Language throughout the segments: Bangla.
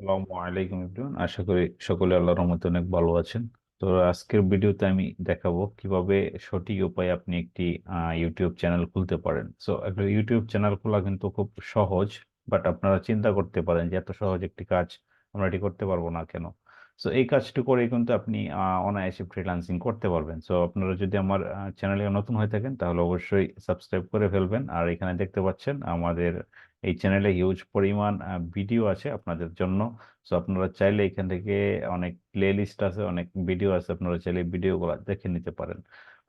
আসসালামু আলাইকুম এভরিওয়ান, আশা করি সকলে আল্লাহর রহমতে অনেক ভালো আছেন। তো আজকের ভিডিওতে আমি দেখাবো কিভাবে সঠিক উপায়ে আপনি একটি ইউটিউব চ্যানেল খুলতে পারেন। সো একটা ইউটিউব চ্যানেল খোলা কিন্তু খুব সহজ, বাট আপনারা চিন্তা করতে পারেন যে এত সহজ একটি কাজ আমরা এটি করতে পারবো না কেন। সো এই কাজটি করে কিন্তু আপনি অনায়াসে ফ্রিল্যান্সিং করতে পারবেন। সো আপনারা যদি আমার চ্যানেলে নতুন হয়ে থাকেন তাহলে অবশ্যই সাবস্ক্রাইব করে ফেলবেন। আর এখানে দেখতে পাচ্ছেন আমাদের এই চ্যানেলে হিউজ পরিমাণ ভিডিও আছে আপনাদের জন্য। সো আপনারা চাইলে এখান থেকে অনেক প্লে লিস্ট আছে, অনেক ভিডিও আছে, আপনারা চাইলে ভিডিওগুলো দেখে নিতে পারেন।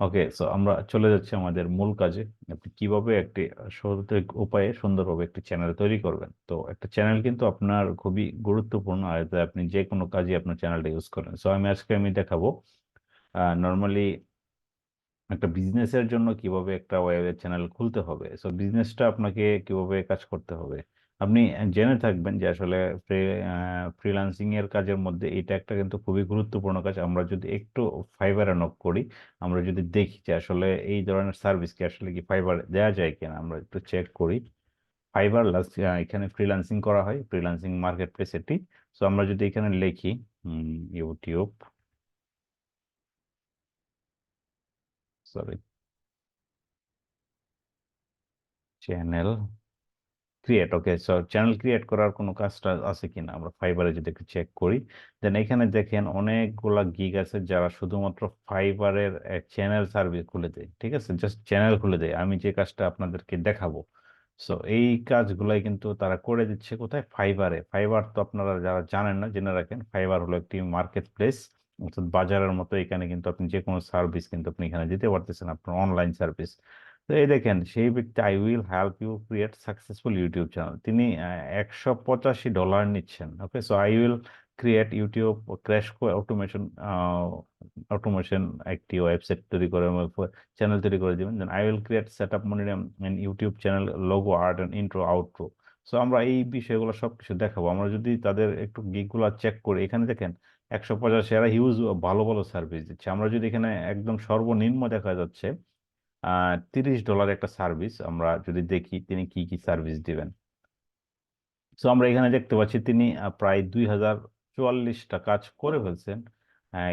ওকে, সো আমরা চলে যাচ্ছি আমাদের মূল কাজে। আপনি কিভাবে একটি সঠিক উপায়ে সুন্দরভাবে একটি চ্যানেল তৈরি করবেন। তো একটা চ্যানেল কিন্তু আপনার খুবই গুরুত্বপূর্ণ, আর এতে আপনি যে কোনো কাজে আপনার চ্যানেলটা ইউজ করেন। সো আমি দেখাবো নর্মালি একটা বিজনেসের জন্য কিভাবে একটা ওয়েব চ্যানেল খুলতে হবে। সো বিজনেসটা আপনাকে কিভাবে কাজ করতে হবে আপনি জেনে থাকবেন যে আসলে ফ্রিল্যান্সিং এর কাজের মধ্যে এটা একটা কিন্তু খুবই গুরুত্বপূর্ণ কাজ। আমরা যদি একটু ফাইবারে নক করি, আমরা যদি দেখি যে আসলে এই ধরনের সার্ভিস কি আসলে কি ফাইবার দেওয়া যায় কিনা, আমরা একটু চেক করি। ফাইবার লাস্ট এখানে ফ্রিল্যান্সিং করা হয়, ফ্রিল্যান্সিং মার্কেট প্লেস এটি। সো আমরা যদি এখানে লিখি ইউটিউব, সরি, চ্যানেল ক্রিয়েট। ওকে, সো চ্যানেল ক্রিয়েট করার কোনো কাজটা আছে কিনা আমরা ফাইবারে যদি একটু চেক করি, দেন এখানে দেখেন অনেকগুলা গিগ আছে যারা শুধুমাত্র ফাইবারের চ্যানেল সার্ভিস খুলে দেয়। ঠিক আছে, জাস্ট চ্যানেল খুলে দেয়। আমি যে কাজটা আপনাদেরকে দেখাবো, সো এই কাজগুলাই কিন্তু তারা করে দিচ্ছে কোথায়? ফাইবারে। ফাইবার তো আপনারা যারা জানেন না জেনে রাখেন, ফাইবার হলো একটি মার্কেট প্লেস, অর্থাৎ বাজারের মতো। এখানে কিন্তু আপনি যে কোনো সার্ভিস কিন্তু আপনি এখানে দিতে পারতেছেন, আপনার অনলাইন সার্ভিস। তো এই দেখেন সেই ব্যক্তি, I will help you create successful YouTube channel, তিনি $185 নিচ্ছেন। Okay, so I will create YouTube crash automation, automation একটি ওয়েবসাইট তৈরি করে চ্যানেল তৈরি করে দিবেন। Then I will create set up monitor and YouTube channel logo art and intro outro. So আমরা এই বিষয়গুলো সবকিছু দেখাবো। আমরা যদি তাদের একটু গিগুলো চেক করি, এখানে দেখেন 185, এরা হিউজ ভালো ভালো সার্ভিস দিচ্ছে। আমরা যদি এখানে একদম সর্বনিম্ন দেখা যাচ্ছে $30 একটা সার্ভিস, আমরা যদি দেখি তিনি কি কি সার্ভিস দিবেন। সো আমরা এখানে দেখতে পাচ্ছি তিনি প্রায় 2044টা কাজ করে ফেলছেন।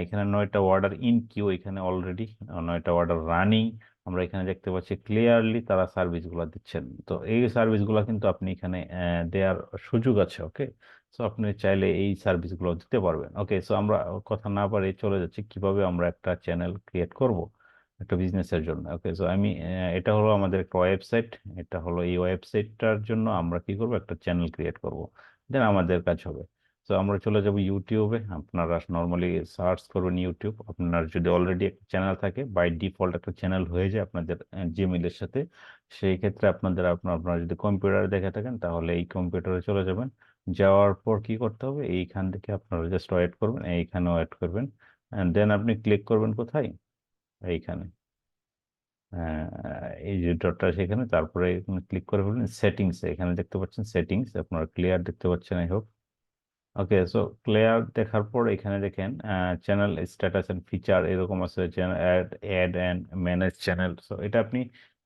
এখানে 9টা অর্ডার ইন কিউ, এখানে অলরেডি 9টা অর্ডার রানিং। আমরা এখানে দেখতে পাচ্ছি ক্লিয়ারলি তারা সার্ভিসগুলো দিচ্ছেন। তো এই সার্ভিসগুলো কিন্তু আপনি এখানে দেওয়ার সুযোগ আছে। ওকে, সো আপনি চাইলে এই সার্ভিসগুলো দিতে পারবেন। ওকে, সো আমরা কথা না বাড়িয়ে চলে যাচ্ছি কিভাবে আমরা একটা চ্যানেল ক্রিয়েট করব একটা বিজনেসের জন্য। ওকে, সো এটা হলো আমাদের একটা ওয়েবসাইট। এটা হলো এই ওয়েবসাইটটার জন্য আমরা কি করব, একটা চ্যানেল ক্রিয়েট করব, দেন আমাদের কাজ হবে। তো আমরা চলে যাব ইউটিউবে। আপনারা নর্মালি সার্চ করবেন ইউটিউব। আপনার যদি অলরেডি একটা চ্যানেল থাকে, বাই ডিফল্ট একটা চ্যানেল হয়ে যায় আপনাদের জিমেইলের সাথে। সেই ক্ষেত্রে আপনারা যদি কম্পিউটারে দেখে থাকেন তাহলে এই কম্পিউটারে চলে যাবেন। যাওয়ার পর কি করতে হবে, এইখান থেকে আপনারা জাস্ট ওয়েট করবেন, এইখানে ওয়েট করবেন। দেন আপনি ক্লিক করবেন কোথায়? এইখানে, এই যে ডটটা সেখানে, তারপরে ক্লিক করে ফেলুন সেটিংস। এখানে দেখতে পাচ্ছেন সেটিংস, আপনারা ক্লিয়ার দেখতে পাচ্ছেন I hope. Okay, so clear দেখার পর এখানে দেখেন চ্যানেল স্ট্যাটাস এন্ড ফিচার এরকম আছে, channel add and manage channel. So এটা আপনি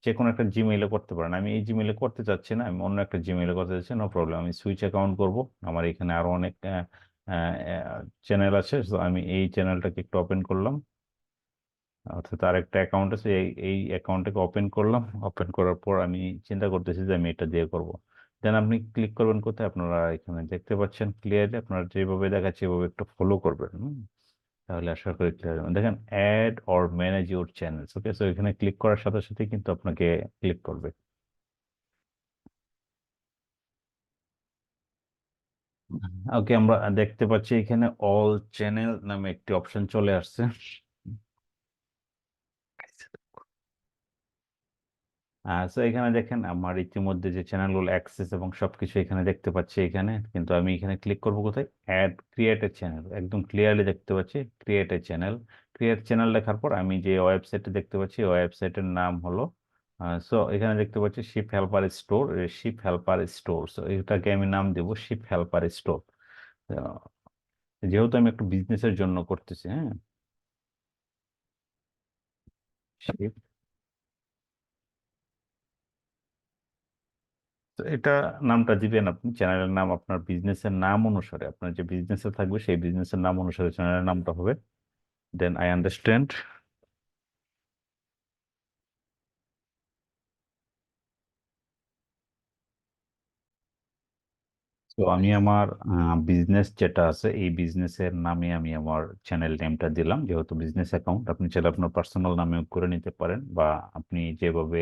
যে কোনো একটা জিমেইলে করতে পারেন। আমি এই জিমেইলে করতে চাচ্ছি না, আমি অন্য একটা জিমেইলে করতে চাচ্ছি, নো প্রবলেম। আমি সুইচ অ্যাকাউন্ট করব। আমার এখানে আরো অনেক চ্যানেল আছে। সো আমি এই চ্যানেলটাকে একটু ওপেন করলাম, অর্থাৎ তার একটা অ্যাকাউন্ট আছে, এই এই অ্যাকাউন্টটাকে ওপেন করলাম। ওপেন করার পর আমি চিন্তা করতেছি যে আমি এটা দিয়ে করব। দেন আপনি ক্লিক করবেন কোথায়, আপনারা এখানে দেখতে পাচ্ছেন ক্লিয়ারলি। আপনারা যেভাবে দেখাচ্ছে এভাবে একটু ফলো করবেন। তাহলে আশা করি ক্লিয়ার। দেখেন add or manage your channels. Okay, so এখানে ক্লিক করার সাথে সাথে কিন্তু আপনাকে ক্লিক করবে। ওকে, আমরা দেখতে পাচ্ছি এখানে অল চ্যানেল নামে একটি অপশন চলে আসছে। তো এখানে দেখেন আমার ইতিমধ্যে যে চ্যানেলগুলো অ্যাক্সেস এবং সবকিছু এখানে দেখতে পাচ্ছি এখানে। কিন্তু আমি এখানে ক্লিক করব কোথায়? Add create a channel. একদম ক্লিয়ারলি দেখতে পাচ্ছি create a channel. Create channel দেখার পর আমি যে ওয়েবসাইটে দেখতে পাচ্ছি ওয়েবসাইটের নাম হলো, সো এখানে দেখতে পাচ্ছি ship helper store. Ship helper store, so এটাকে আমি নাম দেবো শিপ হেল্পার স্টোর। যেহেতু আমি একটু বিজনেসের জন্য করতেছি, হ্যাঁ, শিপ তো এটা নামটা দিবেন আপনি, চ্যানেলের নাম আপনার বিজনেসের নাম অনুসারে, আপনার যে বিজনেসে থাকবে সেই বিজনেসের নাম অনুসারে চ্যানেলের নামটা হবে। Then I understand. তো আমি আমার বিজনেস যেটা আছে এই বিজনেসের নামে আমি আমার চ্যানেল নেমটা দিলাম, যেহেতু বিজনেস অ্যাকাউন্ট। আপনি চাইলে আপনার পার্সোনাল নামেও করে নিতে পারেন, বা আপনি যেভাবে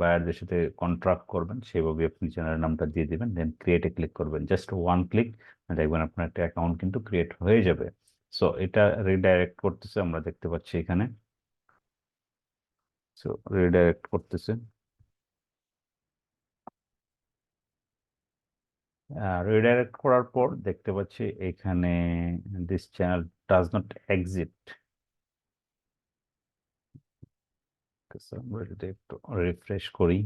বায়ারদের সাথে কন্ট্রাক্ট করবেন সেভাবে আপনি চ্যানেলের নামটা দিয়ে দিবেন, দেন ক্রিয়েটে ক্লিক করবেন, জাস্ট ওয়ান ক্লিক, দেখবেন আপনার একটা অ্যাকাউন্ট কিন্তু ক্রিয়েট হয়ে যাবে। সো এটা রিডাইরেক্ট করতেছে, আমরা দেখতে পাচ্ছি এখানে। সো রিডাইরেক্ট করতেছে। রিডাইরেক্ট করার পর দেখতে পাচ্ছি এখানে this channel does not exit. আমরা যদি একটু রিফ্রেশ করি,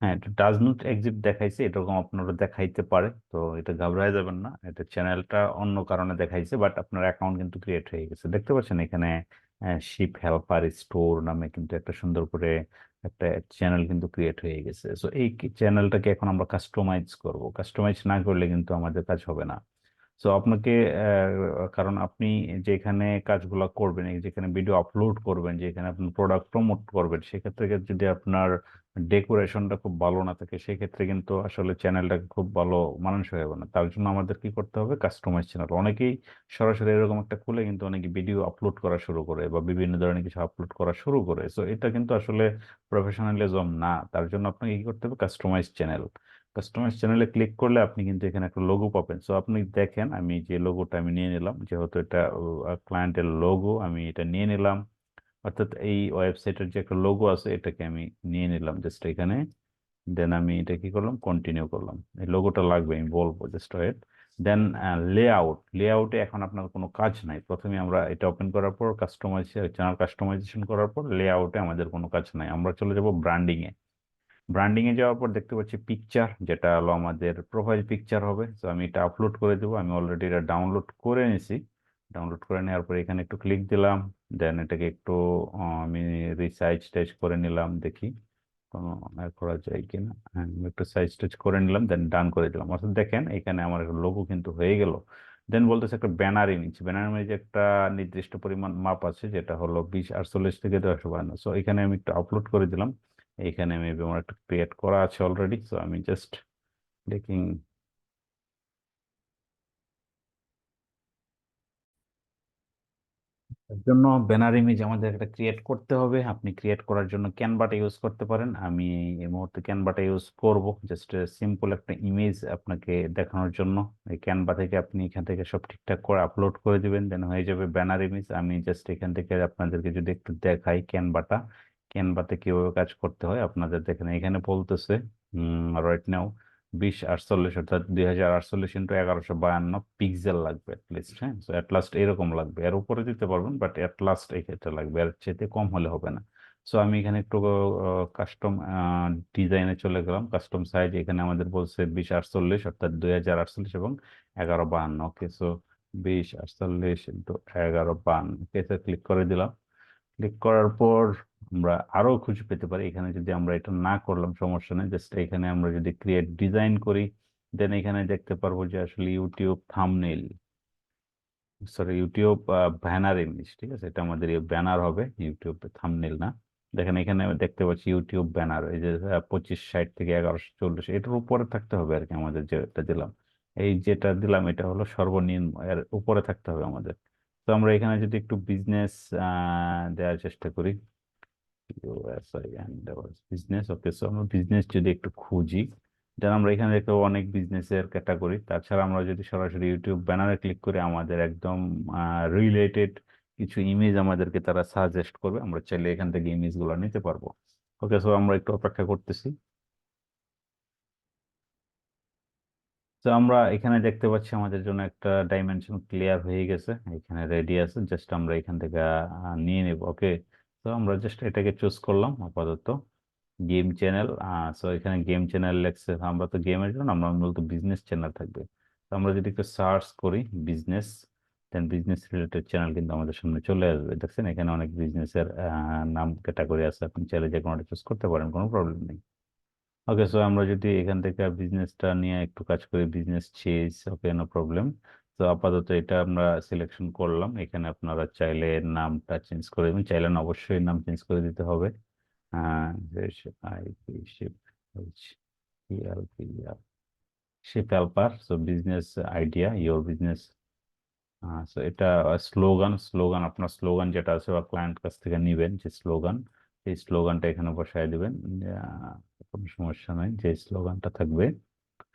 হ্যাঁ এটা ডাজ নট এক্সিট দেখাইছে, এরকম আপনারা দেখাইতে পারে। তো এটা ঘাবড়ায় যাবেন না, এটা চ্যানেলটা অন্য কারণে দেখাইছে, বাট আপনার অ্যাকাউন্ট কিন্তু ক্রিয়েট হয়ে গেছে। দেখতে পাচ্ছেন এখানে শিপ হেল্পার স্টোর নামে কিন্তু একটা সুন্দর করে একটা চ্যানেল কিন্তু ক্রিয়েট হয়ে গেছে। সো এই চ্যানেলটাকে এখন আমরা কাস্টমাইজ করব, কাস্টমাইজ না করলে কিন্তু আমাদের কাজ হবে না। সো আপনাকে কারণ আপনি যেখানে কাজগুলো করবেন, এই যেখানে ভিডিও আপলোড করবেন, যেখানে আপনি প্রোডাক্ট প্রমোট করবেন, সেক্ষেত্রে যদি আপনার ডেকোরেশনটা খুব ভালো না থাকে, সেক্ষেত্রে কিন্তু আসলে চ্যানেলটা খুব ভালো মানানসই হবে না। তার জন্য আমাদের কি করতে হবে, কাস্টমাইজ চ্যানেল। অনেকেই সরাসরি এরকম একটা খুলে কিন্তু অনেকে ভিডিও আপলোড করা শুরু করে বা বিভিন্ন ধরনের কিছু আপলোড করা শুরু করে। সো এটা কিন্তু আসলে প্রফেশনালিজম না। তার জন্য আপনাকে কি করতে হবে, কাস্টমাইজ চ্যানেল। কাস্টমাইজ চ্যানেলে ক্লিক করলে আপনি কিন্তু এখানে একটা লোগো পাবেন। সো আপনি দেখেন আমি যে লোগোটা আমি নিয়ে নিলাম, যেহেতু এটা ক্লায়েন্টের লোগো, আমি এটা নিয়ে নিলাম। অর্থাৎ এই ওয়েবসাইটের যে একটা লোগো আছে এটাকে আমি নিয়ে নিলাম জাস্ট এখানে। দেন আমি এটা কি করলাম, কন্টিনিউ করলাম। এই লোগোটা লাগবে আমি বলবো, জাস্ট ওয়েট। দেন লেআউট, লেআউটে এখন আপনার কোনো কাজ নাই। প্রথমে আমরা এটা ওপেন করার পর কাস্টমাইজ চ্যানেল কাস্টমাইজেশন করার পর লেআউটে আমাদের কোনো কাজ নাই। আমরা চলে যাব ব্র্যান্ডিং এ। ব্র্যান্ডিং এ যাওয়ার পর দেখতে পাচ্ছি পিকচার, যেটা হলো আমাদের প্রোফাইল পিকচার হবে। তো আমি এটা আপলোড করে দেবো, আমি অলরেডি এটা ডাউনলোড করে নিয়েছি। ডাউনলোড করে নেওয়ার পর এখানে একটু ক্লিক দিলাম। দেন এটাকে একটু আমি রিসাইজ টাইজ করে নিলাম, দেখি কোনো করা যায় কিনা। হ্যাঁ আমি একটু সাইজ টাইজ করে নিলাম, দেন ডান করে দিলাম। অর্থাৎ দেখেন এখানে আমার একটা লোগো কিন্তু হয়ে গেল। দেন বলতেছে একটা ব্যানার ইমেজ, ব্যানার ইমেজ একটা নির্দিষ্ট পরিমাণ মাপ আছে, যেটা হলো 2048 থেকে 252। সো এখানে আমি একটু আপলোড করে দিলাম। এইখানে মেবি আমার একটা ক্রিয়েট করা আছে অলরেডি, সো আমি জাস্ট ক্লিকিং। এর জন্য ব্যানার ইমেজ আমাদের একটা ক্রিয়েট করতে হবে। আপনি ক্রিয়েট করার জন্য ক্যানভাটা ইউজ করতে পারেন, আমি এই মুহূর্তে ক্যানভাটা ইউজ করব জাস্ট সিম্পল একটা ইমেজ আপনাকে দেখানোর জন্য। এই ক্যানভা থেকে আপনি এখান থেকে সব ঠিকঠাক করে আপলোড করে দিবেন, দেন হয়ে যাবে ব্যানার ইমেজ। আমি জাস্ট এখান থেকে আপনাদেরকে যদি একটু দেখাই ক্যানভাটা, ক্যানভাতে কিভাবে কাজ করতে হয় আপনাদের দেখেন। এখানে বলতেছে রাইট নাও 2048, অর্থাৎ 2048 ইন্টু 1152 পিক্সেল লাগবে অ্যাটলিস্ট। হ্যাঁ, সো অ্যাট লাস্ট এরকম লাগবে, এর উপরে দিতে পারবেন বাট অ্যাট লাস্ট এই ক্ষেত্রে লাগবে, এর চেয়ে কম হলে হবে না। সো আমি এখানে একটু কাস্টম ডিজাইনে চলে গেলাম। কাস্টম সাইজ এখানে আমাদের বলছে 2048, অর্থাৎ 2048 এবং 1152। ওকে, সো 2048 ইন্টু 1152, এতে ক্লিক করে দিলাম। ক্লিক করার পর আমরা আরো খুঁজে পেতে পারি। এখানে যদি আমরা এটা না করলাম সমস্যা নেই, জাস্ট এখানে আমরা যদি ক্রিয়েট ডিজাইন করি, দেন এখানে দেখতে পারবো যে আসলে YouTube thumbnail, sorry YouTube banner image, ঠিক আছে, এটা আমাদের ব্যানার হবে, ইউটিউব থাম্বনেইল না। দেখেন এখানে দেখতে পাচ্ছি ইউটিউব ব্যানার, এই যে 2560 থেকে 1140, এটার উপরে থাকতে হবে আর কি। আমাদের যেটা দিলাম, এই যেটা দিলাম এটা হলো সর্বনিম্ন, এর উপরে থাকতে হবে আমাদের। তো আমরা এখানে যদি একটু বিজনেস দেওয়ার চেষ্টা করি, USI and business. Okay, so আমরা বিজনেস যদি একটু খুঁজি, দেন আমরা এখানে দেখতে পাবো অনেক বিজনেসের ক্যাটাগরি। তাছাড়া আমরা যদি সরাসরি ইউটিউব ব্যানারে ক্লিক করি, আমাদের একদম রিলেটেড কিছু ইমেজ আমাদেরকে তারা সাজেস্ট করবে, আমরা চাইলে এখান থেকে ইমেজগুলো নিতে পারবো। ওকে, সো আমরা একটু অপেক্ষা করতেছি। তো আমরা এখানে দেখতে পাচ্ছি আমাদের জন্য একটা ডাইমেনশন ক্লিয়ার হয়ে গেছে, এখানে রেডি আছে, জাস্ট আমরা এখান থেকে নিয়ে নেব। ওকে, তো আমরা জাস্ট এটাকে চুজ করলাম আপাতত গেম চ্যানেল। সো এখানে গেম চ্যানেল লেখছে, আমরা তো গেমের জন্য আমরা মূলত বিজনেস চ্যানেল থাকবে। তো আমরা যদি একটু সার্চ করি বিজনেস, দেন বিজনেস রিলেটেড চ্যানেল কিন্তু আমাদের সামনে চলে আসবে। দেখছেন এখানে অনেক বিজনেসের নাম ক্যাটাগরি আছে, আপনি চাইলে যে কোনোটা চুজ করতে পারেন, কোনো প্রবলেম নেই। ওকে, সো আমরা যদি এখান থেকে বিজনেসটা নিয়ে একটু কাজ করি, বিজনেস চেজ, ওকে, নো প্রবলেম। তো আপাতত এটা আমরা সিলেকশন করলাম। এখানে আপনারা চাইলে নামটা চেঞ্জ করে দেবেন, চাইলে না অবশ্যই নাম চেঞ্জ করে দিতে হবে। IP ship ship helper, so business idea your business. So এটা স্লোগান আপনার স্লোগান যেটা আছে বা ক্লায়েন্ট কাছ থেকে নিবেন যে স্লোগান, এই স্লোগানটা এখানে বসায় দিবেন। কোনো সমস্যা নাই, যে স্লোগানটা থাকবে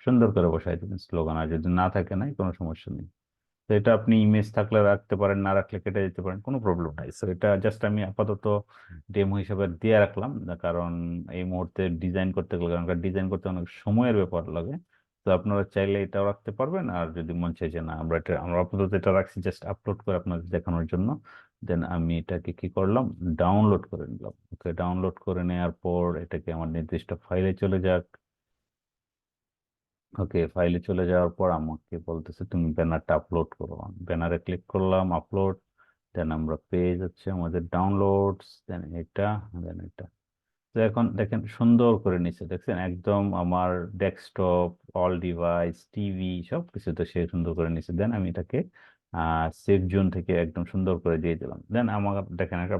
সুন্দর করে বসায় দিবেন স্লোগান, আর যদি না থাকে নাই কোনো সমস্যা নেই। তো এটা আপনি ইমেজ থাকলে রাখতে পারেন, না রাখলে কেটে দিতে পারেন, কোনো প্রবলেম নাই। তো এটা জাস্ট আমি আপাতত ডেমো হিসেবে দিয়ে রাখলাম, কারণ এই মুহূর্তে ডিজাইন করতে গেলে, কারণ ডিজাইন করতে অনেক সময়ের ব্যাপার লাগে। তো আপনারা চাইলে এটাও রাখতে পারবেন, আর যদি মন চাই যে না আমরা আপাতত এটা রাখছি জাস্ট আপলোড করে আপনাদের দেখানোর জন্য, দেন আমি এটাকে কি করলাম, ডাউনলোড করে নিলাম। ওকে, ডাউনলোড করে নেওয়ার পর এটাকে আমার নির্দিষ্ট ফাইলে চলে যাক। ওকে, ফাইলে চলে যাওয়ার পর আমাকে বলতেছে তুমি ব্যানারটা আপলোড করো। ব্যানারে ক্লিক করলাম, আপলোড। দেন আমরা পেজ হচ্ছে আমাদের ডাউনলোডস, দেন এটা, দেন এটা। তো এখন দেখেন সুন্দর করে নিচ্ছে, দেখছেন একদম আমার ডেস্কটপ, অল ডিভাইস, টিভি সব কিছুতে সে সুন্দর করে নিচ্ছে। দেন আমি এটাকে সেভ জোন থেকে একদম সুন্দর করে দিয়ে দিলাম। দেন আমার দেখেন একটা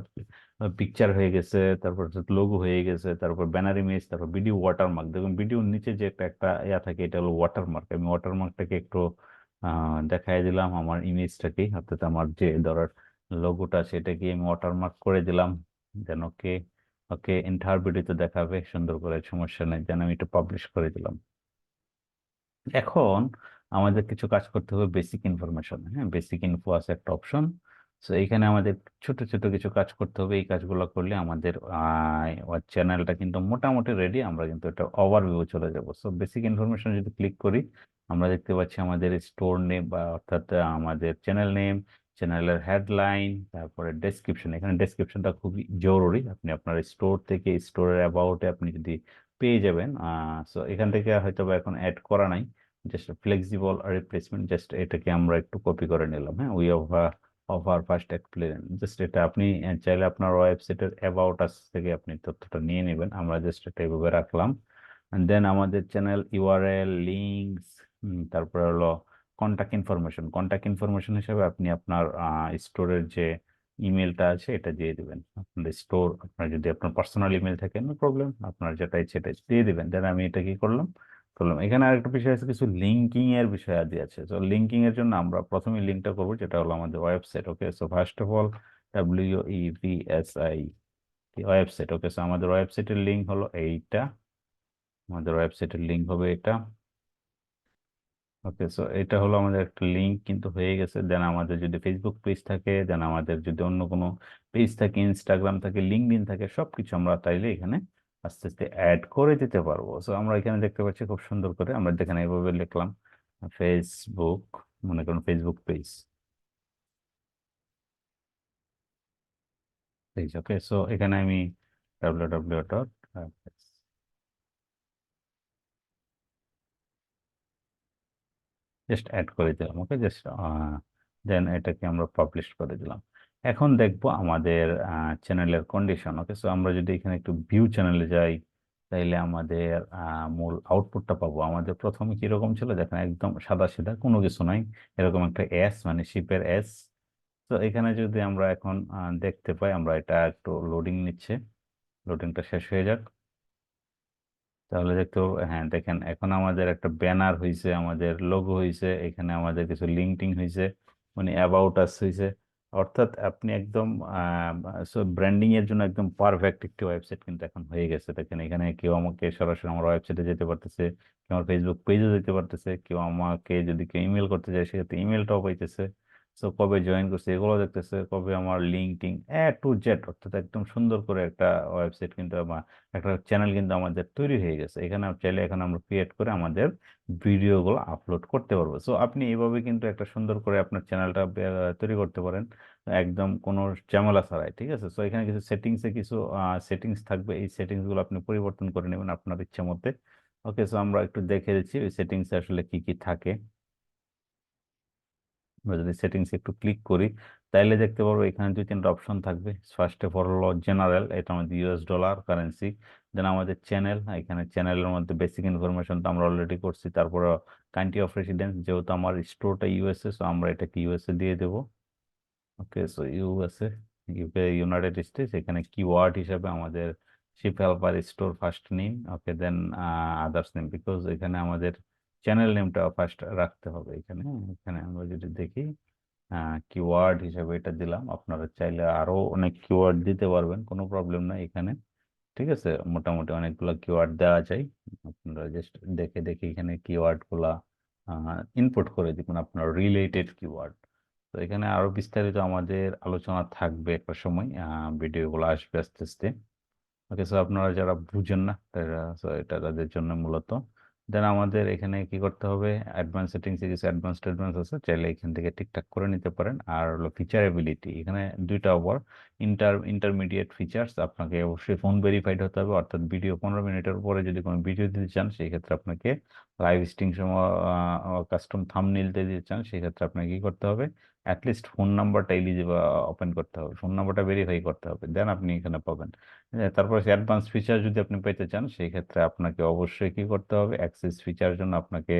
পিকচার হয়ে গেছে, তারপর লোগো হয়ে গেছে, তারপর ব্যানার ইমেজ, তারপর ভিডিও ওয়াটারমার্ক। দেখুন ভিডিওর নিচে যে একটা একটা ইয়া থাকে, এটা হলো ওয়াটারমার্ক। আমি ওয়াটারমার্কটাকে একটু দেখাই দিলাম আমার ইমেজটাকে, অর্থাৎ আমার যে ধরার লোগোটা সেটাকে আমি ওয়াটারমার্ক করে দিলাম। দেন ওকে, ওকে এন্টার ভিডিওতে দেখাবে সুন্দর করে, সমস্যা নেই। দেন আমি একটু পাবলিশ করে দিলাম। এখন আমাদের কিছু কাজ করতে হবে বেসিক ইনফরমেশন। হ্যাঁ, বেসিক ইনফো আছে একটা অপশন। তো এইখানে আমাদের ছোট ছোট কিছু কাজ করতে হবে। এই কাজগুলো করলে আমাদের চ্যানেলটা কিন্তু মোটামুটি রেডি। আমরা কিন্তু এটা ওভারভিউ চলে যাব। সো বেসিক ইনফরমেশন যদি ক্লিক করি, আমরা দেখতে পাচ্ছি আমাদের স্টোর নেম, বা অর্থাৎ আমাদের চ্যানেল নেম, চ্যানেলের হেডলাইন, তারপরে ডেসক্রিপশন। এখানে ডেসক্রিপশনটা খুবই জরুরি। আপনি আপনার স্টোর থেকে স্টোরের অ্যাবাউটে আপনি যদি পেয়ে যাবেন। সো এখান থেকে হয়তো বা এখন অ্যাড করা নাই, জাস্ট ফ্লেক্সিবল রিপ্লেসমেন্ট, জাস্ট এটাকে আমরা একটু কপি করে নিলাম। হ্যাঁ, we offer first explain, just এটা আপনি চাইলে আপনার ওয়েবসাইটের অ্যাবাউট আস থেকে আপনি তথ্যটা নিয়ে নেবেন। আমরা জাস্ট এটা এভাবে রাখলাম। দেন আমাদের চ্যানেল ইউআরএল, লিঙ্কস, তারপরে হলো কন্ট্যাক্ট ইনফরমেশন হিসেবে আপনি আপনার স্টোরের যে ইমেলটা আছে এটা দিয়ে দিবেন। আপনার স্টোর, আপনার যদি আপনার পার্সোনাল ইমেল থাকে নো প্রবলেম, আপনার যেটা ইচ্ছে সেটা দিয়ে দিবেন। দেন আমি এটা কি করলাম, এখানে আরেকটা বিষয় আছে, কিছু লিঙ্কিং এর বিষয় আদি আছে। তো লিঙ্কিং এর জন্য আমরা প্রথমে লিঙ্কটা করবো, যেটা হলো আমাদের website. Okay, so first of all WEBSI website. Okay, so আমাদের ওয়েবসাইটের লিঙ্ক হলো এইটা, আমাদের ওয়েবসাইটের লিঙ্ক হবে এটা। ওকে, সো এটা হলো আমাদের একটা লিঙ্ক কিন্তু হয়ে গেছে। দেন আমাদের যদি ফেসবুক পেজ থাকে, দেন আমাদের যদি অন্য কোনো পেজ থাকে, ইনস্টাগ্রাম থাকে, লিঙ্কডইন থাকে, সবকিছু আমরা তাইলে এখানে আস্তে আস্তে অ্যাড করে দিতে পারবো। সো আমরা এখানে দেখতে পাচ্ছি খুব সুন্দর করে আমরা দেখেন এইভাবে লিখলাম ফেসবুক, মনে করুন ফেসবুক পেজ। ওকে, সো এখানে আমি www. জাস্ট অ্যাড করে দিলাম। ওকে, জাস্ট দেন এটাকে আমরা পাবলিশ করে দিলাম। এখন দেখবো আমাদের চ্যানেলের কন্ডিশন। ওকে, সো আমরা যদি এখানে একটু ভিউ চ্যানেলে যাই, তাইলে আমাদের মূল আউটপুটটা পাবো। আমাদের প্রথমে কিরকম ছিল দেখেন, একদম সাদা সিধা, কোনো কিছু নাই, এরকম একটা এস, মানে শিপের এস। তো এখানে যদি আমরা এখন দেখতে পাই, আমরা এটা একটু লোডিং নিচ্ছে, লোডিংটা শেষ হয়ে যাক, তাহলে দেখতে পাবো। হ্যাঁ দেখেন, এখন আমাদের একটা ব্যানার হয়েছে, আমাদের লোগো হয়েছে, এখানে আমাদের কিছু লিঙ্কডিন হয়েছে, মানে অ্যাবাউট আস হয়েছে। অর্থাৎ আপনি একদম ব্র্যান্ডিং এর জন্য একদম পারফেক্ট একটি ওয়েবসাইট কিন্তু এখন হয়ে গেছে। দেখেন এখানে কেউ আমাকে সরাসরি আমার ওয়েবসাইটে যেতে পারতেছে, কেউ আমার ফেসবুক পেজে যেতে পারতেছে, কেউ আমাকে যদি কেউ ইমেল করতে চায় সেক্ষেত্রে ইমেলটাও পাইতেছে। সো কবে জয়েন করছে এগুলো দেখতেছে, কবে আমার লিঙ্কডিন টু জেড, অর্থাৎ একদম সুন্দর করে একটা ওয়েবসাইট কিন্তু, একটা চ্যানেল কিন্তু আমাদের তৈরি হয়ে গেছে। এখানে চাইলে এখন আমরা ক্রিয়েট করে আমাদের ভিডিওগুলো আপলোড করতে পারবো। সো আপনি এইভাবে কিন্তু একটা সুন্দর করে আপনার চ্যানেলটা তৈরি করতে পারেন, একদম কোনো ঝামেলা ছাড়াই। ঠিক আছে, সো এখানে কিছু সেটিংসে কিছু সেটিংস থাকবে, এই সেটিংস গুলো আপনি পরিবর্তন করে নেবেন আপনার ইচ্ছা মতে। ওকে, সো আমরা একটু দেখে দিচ্ছি ওই সেটিংসে আসলে কি কি থাকে। আমরা যদি সেটিংস একটু ক্লিক করি, তাইলে দেখতে পারবো এখানে দুই তিনটা অপশন থাকবে। ফার্স্ট অফ অল হলো জেনারেল, এটা আমাদের ইউএস ডলার কারেন্সি। দেন আমাদের চ্যানেল, এখানে চ্যানেলের মধ্যে বেসিক ইনফরমেশন তো আমরা অলরেডি করছি। তারপর কান্ট্রি অফ রেসিডেন্স, যেহেতু আমার স্টোরটা ইউএসএ, সো আমরা এটাকে ইউএসএ দিয়ে দেবো। Okay, so USA, UK, United States. এখানে কিওয়ার্ড হিসাবে আমাদের ship helper store first name. Okay, then others name, because এখানে আমাদের চ্যানেল নেমটা ফার্স্ট রাখতে হবে এখানে। এখানে আমরা যদি দেখি কিওয়ার্ড হিসাবে এটা দিলাম। আপনারা চাইলে আরো অনেক কিওয়ার্ড দিতে পারবেন, কোনো প্রবলেম নাই এখানে। ঠিক আছে, মোটামুটি অনেকগুলো কিওয়ার্ড দেওয়া যায়। আপনারা জাস্ট দেখে দেখে এখানে কিওয়ার্ড গুলা ইনপুট করে দিবেন, আপনার রিলেটেড কিওয়ার্ড। তো এখানে আরো বিস্তারিত আমাদের আলোচনা থাকবে একটা সময়, ভিডিওগুলো আসবে আস্তে আস্তে। ওকে, সো আপনারা যারা বুঝেন না তারা, so এটা তাদের জন্য মূলত। দেন আমাদের এখানে কি করতে হবে, অ্যাডভান্স সেটিংস এ কিছু অ্যাডভান্স আছে, চাইলে এখান থেকে ঠিকঠাক করে নিতে পারেন। আর হলো ফিচারেবিলিটি, এখানে দুইটা ওভার ইন্টারমিডিয়েট ফিচার্স। আপনাকে অবশ্যই ফোন ভেরিফাইড হতে হবে, অর্থাৎ ভিডিও 15 মিনিটের উপরে যদি কোনো ভিডিও দিতে চান সেই ক্ষেত্রে আপনাকে, লাইভ স্ট্রিম সময় কাস্টম থাম্বনেইল দিতে চান সেই ক্ষেত্রে আপনাকে কি করতে হবে, অ্যাটলিস্ট ফোন নাম্বারটা এলিজিবল ওপেন করতে হবে, ফোন নাম্বারটা ভেরিফাই করতে হবে, দেন আপনি এখানে পাবেন। হ্যাঁ, তারপরে অ্যাডভান্স ফিচার যদি আপনি পেতে চান সেই ক্ষেত্রে আপনাকে অবশ্যই কি করতে হবে, অ্যাক্সেস ফিচার জন্য আপনাকে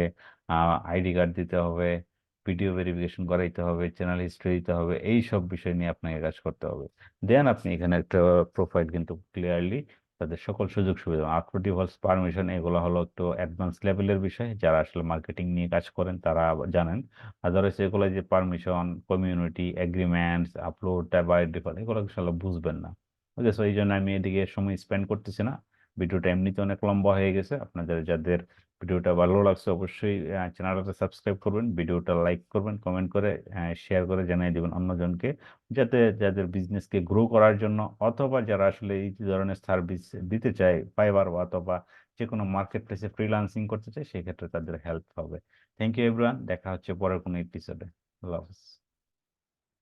আইডি কার্ড দিতে হবে, ভিডিও ভেরিফিকেশন করাইতে হবে, চ্যানেল হিস্ট্রি দিতে হবে, এই সব বিষয় নিয়ে আপনাকে কাজ করতে হবে। দেন আপনি এখানে একটা প্রোফাইল কিন্তু ক্লিয়ারলি তাদের সকল সুযোগ সুবিধা, আপ ডিভোর্স পারমিশন, এগুলো হলো একটু অ্যাডভান্স লেভেলের বিষয়, যারা আসলে মার্কেটিং নিয়ে কাজ করেন তারা জানেন। আদারওয়াইজ এগুলো যে permission, community agreements, upload by default, এগুলো আসলে বুঝবেন না। ওকে, সো এই জন্য আমি এদিকে সময় স্পেন্ড করতেছি না। ভিডিওটা এমনিতে অনেক লম্বা হয়ে গেছে। আপনাদের যাদের ভিডিওটা ভালো লাগছে অবশ্যই চ্যানেলটা সাবস্ক্রাইব করবেন, ভিডিওটা লাইক করবেন, কমেন্ট করে শেয়ার করে জানিয়ে দিবেন অন্যজনকে, যাতে যাদের বিজনেসকে গ্রো করার জন্য, অথবা যারা আসলে এই ধরনের সার্ভিস দিতে চায় ফাইবার অথবা যে কোনো মার্কেট প্লেসে ফ্রিল্যান্সিং করতে চায়, সেক্ষেত্রে তাদের হেল্প হবে। থ্যাংক ইউ এভরিওয়ান, দেখা হচ্ছে পরের কোনো এপিসোডে। আল্লাহ হাফেজ।